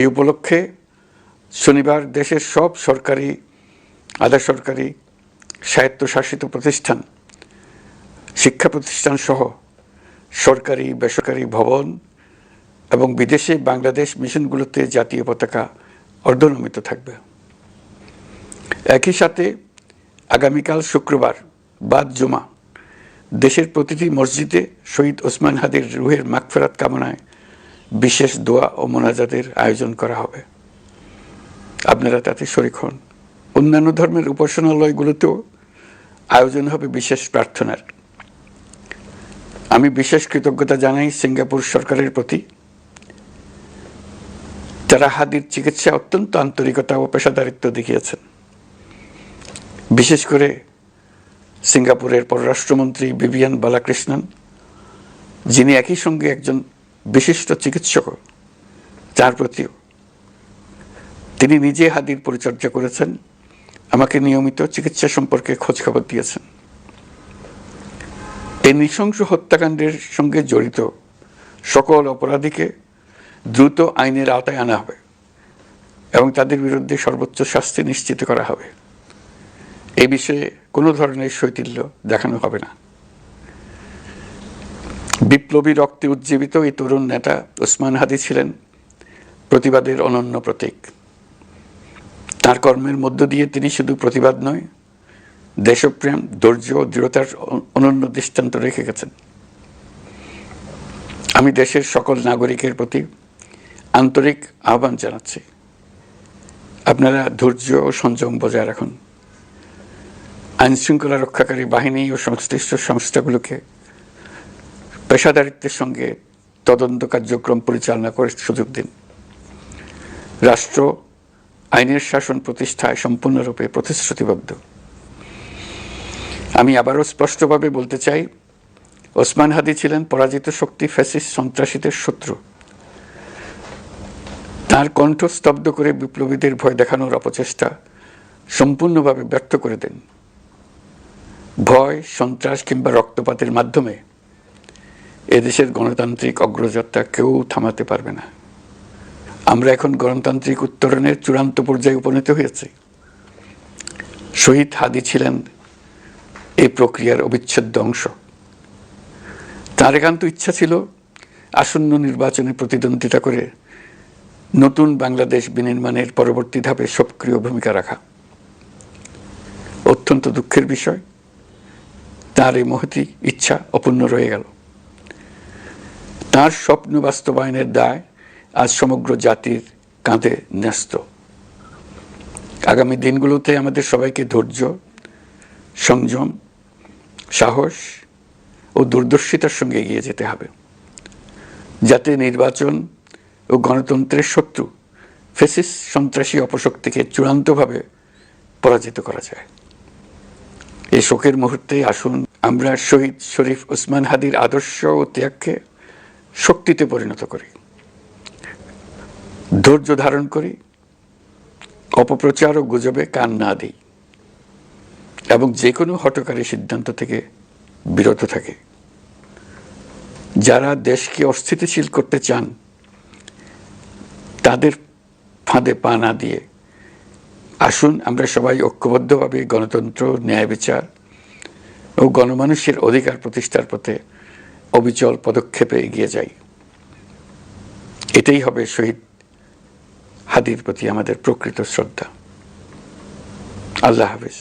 এই উপলক্ষে শনিবার দেশের সব সরকারি, আধা সরকারি, স্বায়ত্তশাসিত প্রতিষ্ঠান, শিক্ষা প্রতিষ্ঠান সহ সরকারি বেসরকারি ভবন এবং বিদেশে বাংলাদেশ মিশনগুলোতে জাতীয় পতাকা অর্ধনমিত থাকবে। একই সাথে আগামীকাল শুক্রবার বাদ জুমা দেশের প্রতিটি মসজিদে শহীদ ওসমান হাদির রুহের মাগফিরাত কামনায় বিশেষ দোয়া ও মোনাজাতের আয়োজন করা হবে। আপনারা তাতে শরীক হন। অন্যান্য ধর্মের উপাসনালয়গুলোতেও আয়োজন হবে বিশেষ প্রার্থনার। আমি বিশেষ কৃতজ্ঞতা জানাই সিঙ্গাপুর সরকারের প্রতি। তারা হাদির চিকিৎসা অত্যন্ত আন্তরিকতা ও পেশাদারিত্ব দেখিয়েছেন। বিশেষ করে সিঙ্গাপুরের পররাষ্ট্রমন্ত্রী ভিভিয়ান বালাকৃষ্ণন, যিনি একই সঙ্গে একজন বিশিষ্ট চিকিৎসক, তার প্রতিও তিনি নিজে হাদির পরিচর্যা করেছেন, আমাকে নিয়মিত চিকিৎসা সম্পর্কে খোঁজখবর দিয়েছেন। এই নৃশংস হত্যাকাণ্ডের সঙ্গে জড়িত সকল অপরাধীকে দ্রুত আইনের আওতায় আনা হবে এবং তাদের বিরুদ্ধে সর্বোচ্চ শাস্তি নিশ্চিত করা হবে। এই বিষয়ে কোনো ধরনের শৈথিল্য দেখানো হবে না। বিপ্লবী রক্তে উজ্জীবিত এই তরুণ নেতা ওসমান হাদি ছিলেন প্রতিবাদের অনন্য প্রতীক। তার কর্মের মধ্য দিয়ে তিনি শুধু প্রতিবাদ নয়, দেশপ্রেম, ধৈর্য ও দৃঢ়তার অনন্য দৃষ্টান্ত রেখে গেছেন। আমি দেশের সকল নাগরিকের প্রতি আন্তরিক আহ্বান জানাচ্ছি, আপনারা ধৈর্য ও সংযম বজায় রাখুন। আইনশৃঙ্খলা রক্ষাকারী বাহিনী ও সংশ্লিষ্ট সংস্থাগুলোকে পেশাদারিত্বের সঙ্গে তদন্ত কার্যক্রম পরিচালনা করে সুযোগ দিন। রাষ্ট্র আইনের শাসন প্রতিষ্ঠায় সম্পূর্ণরূপে প্রতিশ্রুতিবদ্ধ। আমি আবারও স্পষ্টভাবে বলতে চাই, ওসমান হাদি ছিলেন পরাজিত শক্তি ফ্যাসিস্ট সন্ত্রাসীদের শত্রু। তার কণ্ঠ স্তব্ধ করে বিপ্লবীদের ভয় দেখানোর অপচেষ্টা সম্পূর্ণভাবে ব্যর্থ করে দেন। ভয়, সন্ত্রাস কিংবা রক্তপাতের মাধ্যমে এদেশের গণতান্ত্রিক অগ্রযাত্রা কেউ থামাতে পারবে না। আমরা এখন গণতান্ত্রিক উত্তরণের চূড়ান্ত পর্যায়ে উপনীত হয়েছি। শহীদ হাদি ছিলেন এই প্রক্রিয়ার অবিচ্ছেদ্য অংশ। তার একান্ত ইচ্ছা ছিল আসন্ন নির্বাচনে প্রতিদ্বন্দ্বিতা করে নতুন বাংলাদেশ বিনির্মাণের পরবর্তী ধাপে সক্রিয় ভূমিকা রাখা। অত্যন্ত দুঃখের বিষয়, তার এই মহতী ইচ্ছা অপূর্ণ রয়ে গেল। তার স্বপ্ন বাস্তবায়নের দায় আজ সমগ্র জাতির কাঁধে ন্যস্ত। আগামী দিনগুলোতে আমাদের সবাইকে ধৈর্য, সংযম, সাহস ও দূরদর্শিতার সঙ্গে এগিয়ে যেতে হবে, যাতে নির্বাচন ও গণতন্ত্রের শত্রু ফ্যাসিস্ট সন্ত্রাসী অপশক্তিকে চূড়ান্তভাবে পরাজিত করা যায়। এই শোকের মুহূর্তে আসুন আমরা শহীদ শরীফ ওসমান হাদির আদর্শ ও ত্যাগকে শক্তিতে পরিণত করি, ধৈর্য ধারণ করি, অপপ্রচার ও গুজবে কান না দিই এবং যে কোনো হঠকারী সিদ্ধান্ত থেকে বিরত থাকে। যারা দেশকে অস্থিতিশীল করতে চান তাদের ফাঁদে পা না দিয়ে আসুন আমরা সবাই ঐক্যবদ্ধভাবে গণতন্ত্র, ন্যায় বিচার ও গণমানুষের অধিকার প্রতিষ্ঠার পথে অবিচল পদক্ষেপে এগিয়ে যাই। এটাই হবে শহীদ হাদির প্রতি আমাদের প্রকৃত শ্রদ্ধা। আল্লাহ হাফেজ।